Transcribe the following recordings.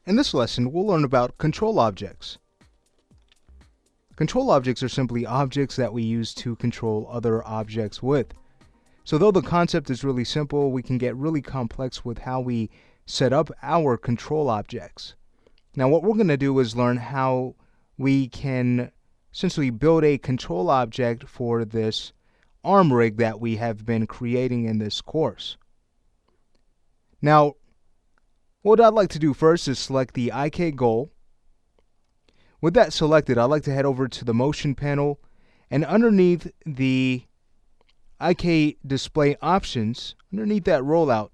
In this lesson, we'll learn about control objects. Control objects are simply objects that we use to control other objects with. So though the concept is really simple, we can get really complex with how we set up our control objects. Now what we're going to do is learn how we can essentially build a control object for this arm rig that we have been creating in this course. Now, what I'd like to do first is select the IK goal. With that selected, I'd like to head over to the motion panel, and underneath the IK display options, underneath that rollout,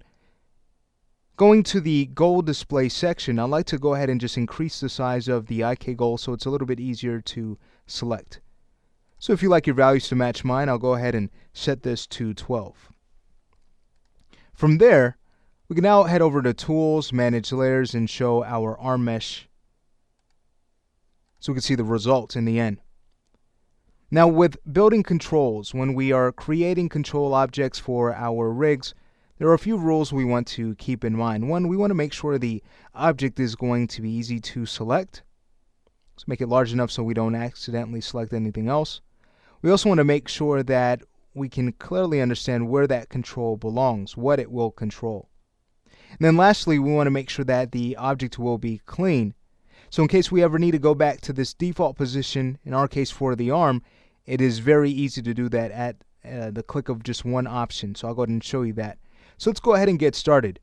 going to the goal display section, I'd like to go ahead and just increase the size of the IK goal so it's a little bit easier to select. So if you like your values to match mine, I'll go ahead and set this to 12. From there, we can now head over to Tools, Manage Layers, and show our arm mesh so we can see the results in the end. Now with building controls, when we are creating control objects for our rigs, there are a few rules we want to keep in mind. One, we want to make sure the object is going to be easy to select. Let's make it large enough so we don't accidentally select anything else. We also want to make sure that we can clearly understand where that control belongs, what it will control. And then lastly, we want to make sure that the object will be clean. So in case we ever need to go back to this default position, in our case for the arm, it is very easy to do that at the click of just one option. So I'll go ahead and show you that. So let's go ahead and get started.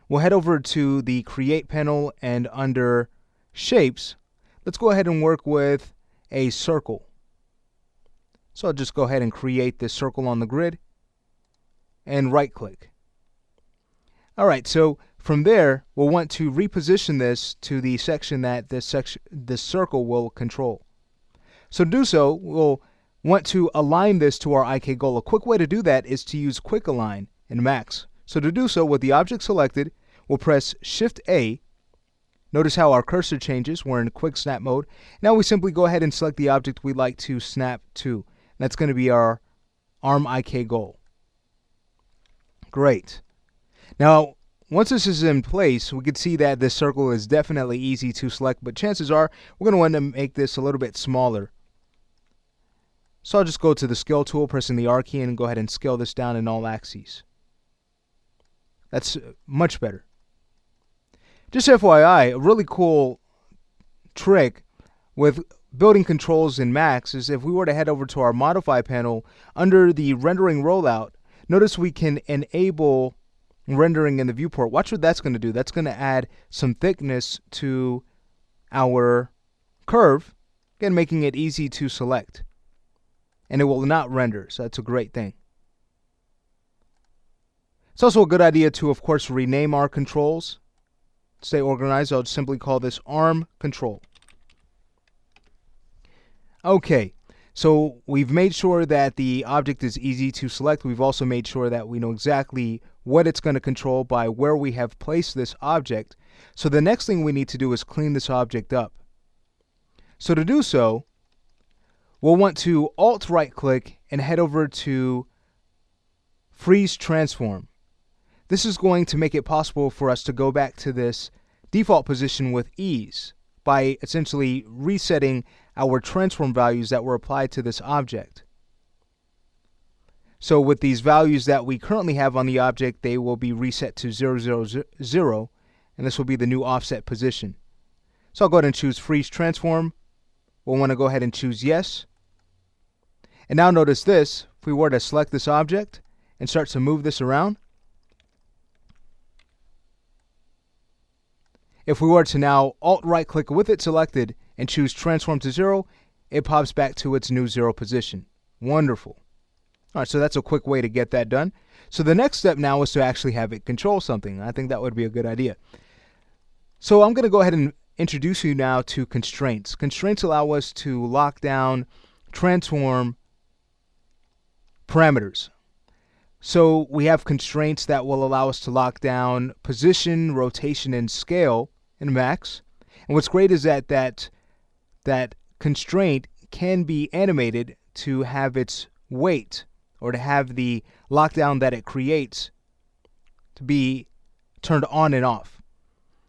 We'll head over to the Create panel, and under Shapes, let's go ahead and work with a circle. So I'll just go ahead and create this circle on the grid and right click. Alright, so from there we'll want to reposition this to the section that this circle will control. So to do so, we'll want to align this to our IK goal. A quick way to do that is to use Quick Align in Max. So to do so, with the object selected, we'll press Shift A. Notice how our cursor changes. We're in quick snap mode. Now we simply go ahead and select the object we'd like to snap to. That's going to be our arm IK goal. Great. Now, once this is in place, we can see that this circle is definitely easy to select, but chances are we're going to want to make this a little bit smaller. So I'll just go to the Scale tool, pressing the R key, and go ahead and scale this down in all axes. That's much better. Just FYI, a really cool trick with building controls in Max is if we were to head over to our Modify panel, under the Rendering Rollout, notice we can enable rendering in the viewport. Watch what that's going to do. That's going to add some thickness to our curve, again making it easy to select. And it will not render, so that's a great thing. It's also a good idea to, of course, rename our controls. To stay organized, I'll simply call this arm control. Okay, so we've made sure that the object is easy to select. We've also made sure that we know exactly what it's going to control by where we have placed this object. So the next thing we need to do is clean this object up. So to do so, we'll want to Alt right click and head over to Freeze Transform. This is going to make it possible for us to go back to this default position with ease by essentially resetting our transform values that were applied to this object. So with these values that we currently have on the object, they will be reset to 0, 0, 0, and this will be the new offset position. So I'll go ahead and choose Freeze Transform. We'll want to go ahead and choose Yes. And now notice this, if we were to select this object and start to move this around, if we were to now Alt right click with it selected and choose Transform to 0, it pops back to its new 0 position. Wonderful. Alright, so that's a quick way to get that done. So the next step now is to actually have it control something. I think that would be a good idea. So I'm going to go ahead and introduce you now to constraints. Constraints allow us to lock down, transform parameters. So we have constraints that will allow us to lock down position, rotation, and scale in Max. And what's great is that constraint can be animated to have its weight, or to have the lockdown that it creates to be turned on and off.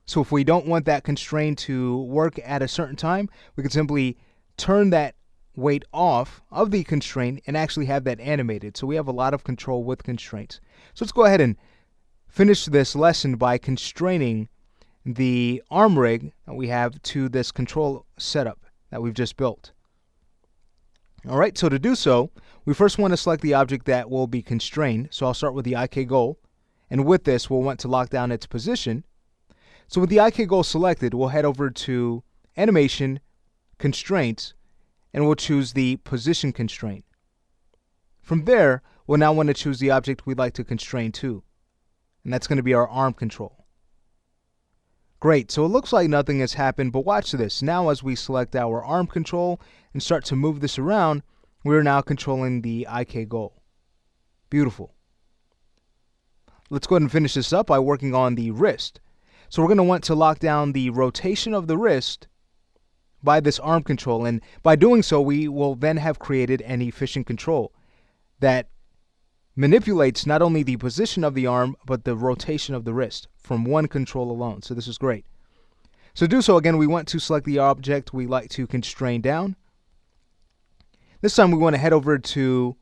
So if we don't want that constraint to work at a certain time, we can simply turn that weight off of the constraint and actually have that animated. So we have a lot of control with constraints. So let's go ahead and finish this lesson by constraining the arm rig that we have to this control setup that we've just built. All right, so to do so, we first want to select the object that will be constrained. So I'll start with the IK goal, and with this we'll want to lock down its position. So with the IK goal selected, we'll head over to Animation, Constraints, and we'll choose the Position constraint. From there, we'll now want to choose the object we'd like to constrain to, and that's going to be our arm control. Great, so it looks like nothing has happened, but watch this. Now as we select our arm control and start to move this around, we're now controlling the IK goal. Beautiful. Let's go ahead and finish this up by working on the wrist. So we're going to want to lock down the rotation of the wrist by this arm control, and by doing so we will then have created an efficient control that manipulates not only the position of the arm but the rotation of the wrist from one control alone. So this is great. So to do so, again, we want to select the object we like to constrain down. This time we want to head over to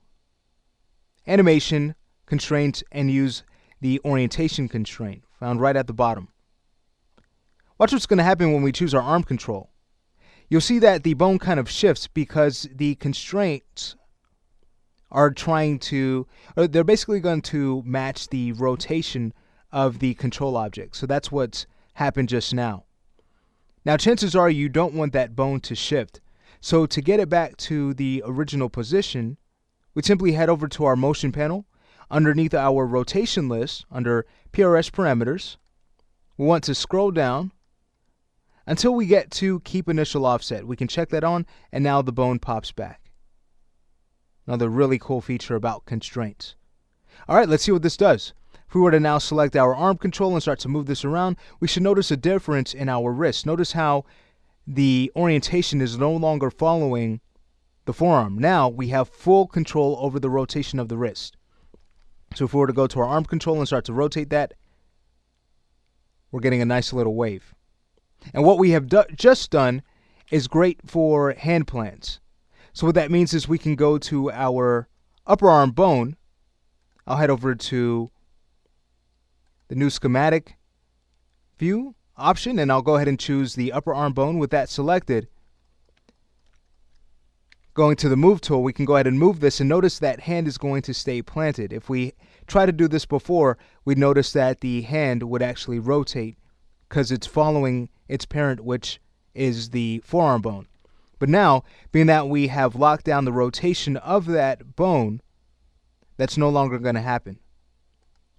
Animation, Constraints, and use the Orientation constraint found right at the bottom. Watch what's going to happen when we choose our arm control. You'll see that the bone kind of shifts because the constraints are they're basically going to match the rotation of the control object. So that's what's happened just now. Now chances are you don't want that bone to shift. So to get it back to the original position, we simply head over to our motion panel. Underneath our rotation list, under PRS parameters, we want to scroll down until we get to keep initial offset. We can check that on, and now the bone pops back. Another really cool feature about constraints. All right, let's see what this does. If we were to now select our arm control and start to move this around, we should notice a difference in our wrist. Notice how the orientation is no longer following the forearm. Now we have full control over the rotation of the wrist. So if we were to go to our arm control and start to rotate that, we're getting a nice little wave. And what we have just done is great for hand plans. So what that means is we can go to our upper arm bone. I'll head over to the new schematic view option, and I'll go ahead and choose the upper arm bone. With that selected, going to the move tool, we can go ahead and move this, and notice that hand is going to stay planted. If we try to do this before, we'd notice that the hand would actually rotate because it's following its parent, which is the forearm bone. But now, being that we have locked down the rotation of that bone, that's no longer going to happen.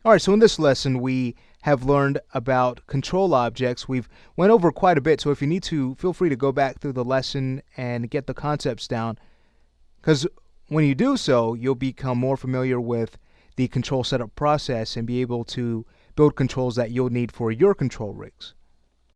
All right, so in this lesson, we have learned about control objects. We've went over quite a bit, so if you need to, feel free to go back through the lesson and get the concepts down, because when you do so, you'll become more familiar with the control setup process and be able to build controls that you'll need for your control rigs.